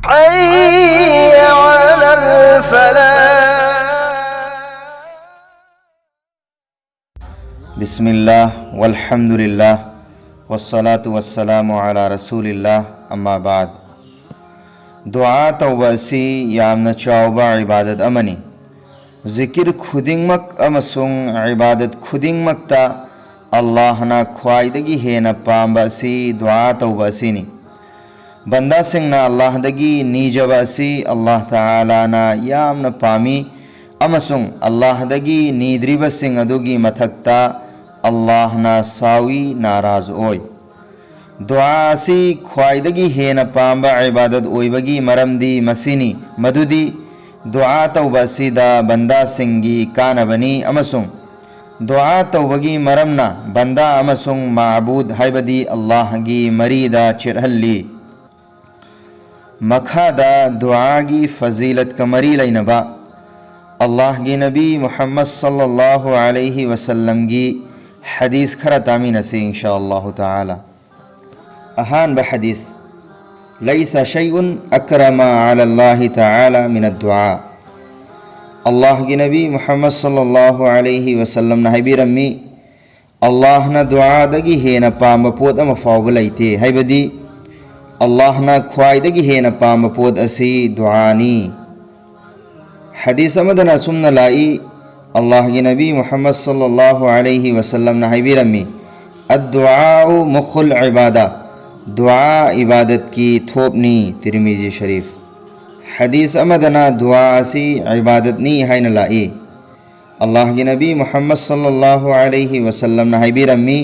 حي على الفلاح. बिस्मिल्लाह वल्हम्दुलिल्लाह वस्सलातु वस्सलामु अला रसूलिल्लाह अम्मा बाद. दुआ तौबा असी यामना चावबा इबादत अमनी. जिकिर खुदिंगमक अमसुंग इबादत खुदिंगमक्ता अल्लाहना ख्वाइदगी हेना पांबा असी दुआ तौबा असीनी. बंदा सिंगना अल्लाहदगी नीजबा असी अल्लाह ताला ना यामना पामी अमसुंग अल्लाहदगी नीद्रिबा सिंग अदुगी मथक्ता अल्लाह ना सावी नाराज ओय. दुआ असी ख्वाइदगी हेना पांबा इबादत ओइबगी मरमदी मसीनी मदुदी दुआ तौबा असीदा बंदा सिंगी कानबनी अमसुंग दुआ तौबगी मरमना बंदा अमसुंग माबूद हाइबदी अल्लाहगी मरीदा चिरहल्ली. मखादा दुआगी फजीलत का मरी लैनबा अल्लाह की नबी मुहम्मद सल्लल्लाहु अलैहि वसल्लम की हदीस खरा तामीन से इंशाअल्लाह ताला. अहान बहदीस लैसा शैउन अकरमा अलल्लाहि ताला मिन दुआ. अल्लाह की नबी मुहम्मद सल्लल्लाहु अलैहि वसल्लम नहबी रम्मी अल्लाह न दुआ दगी है न पाम पोत अम फावब लैते हैबदी अल्लाह न ख्वाइदगी है न पाम पोत असी दुआनी. हदीस अमदना सुन्न लाई अल्लाह की नबी मुहम्मद सल्लल्लाहु अलैहि वसल्लम नहबी रम्मी अद्दुआउ मुखुल इबादा. दुआ इबादत की थोपनी. तिरमिजी शरीफ. हदीस अमदना दुआ असी इबादत नी है न लाई अल्लाह की नबी मुहम्मद सल्लल्लाहु अलैहि वसल्लम नहबी रम्मी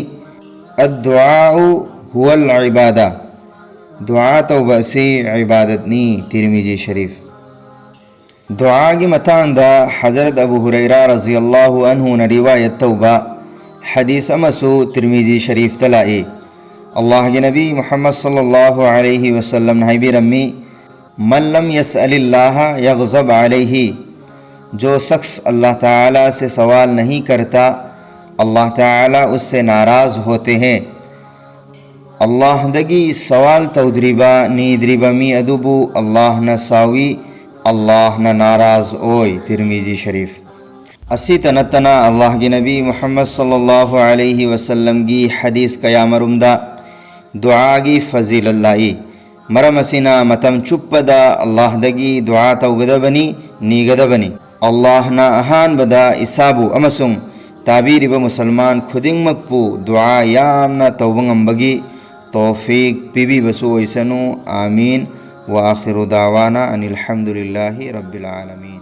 अद्दुआउ हुवल इबादा. दुआ तौबा असी इबादत नी. तिरमिजी शरीफ. दुआ की मतांदा हज़रत अबू हुरैरा रज़ियल्लाहु अन्हु न रिवायत तौबा हदीस अमसु तिरमिजी शरीफ तलाई अल्लाह के नबी मुहम्मद सल्लल्लाहु अलैहि वसल्लम नहबी रम्मी मन लम यसअलिल्लाह यग़ज़ब अलैहि. जो शख्स अल्लाह ताला से सवाल नहीं करता अल्लाह ताला उससे नाराज़ होते हैं. अल्लाह दगी सवाल तौद्रिबा नीद्रिबा मी अदुबु अल्लाह न सावी अल्लाह न नाराज ओय. तिरमिजी शरीफ. असी तनतना अल्लाह की नबी मुहम्मद सल्लल्लाहु अलैहि वसल्लम की हदीस कयामरुमदा दुआ की फजीलल्लाई मरम असीना मतम चुप्पदा अल्लाह दगी दुआ तौगदबनी नीगदबनी अल्लाह न अहान बदा इसाबु अमसुंग ताबीरिब मुसलमान खुदिंग मकपू दुआ यामना तौबंगंबगी तौफीक पीबी बसु ओइसनु. आमीन. व आखिरु दावाना अनिल हम्दुलिल्लाहि रब्बिल आलमीन.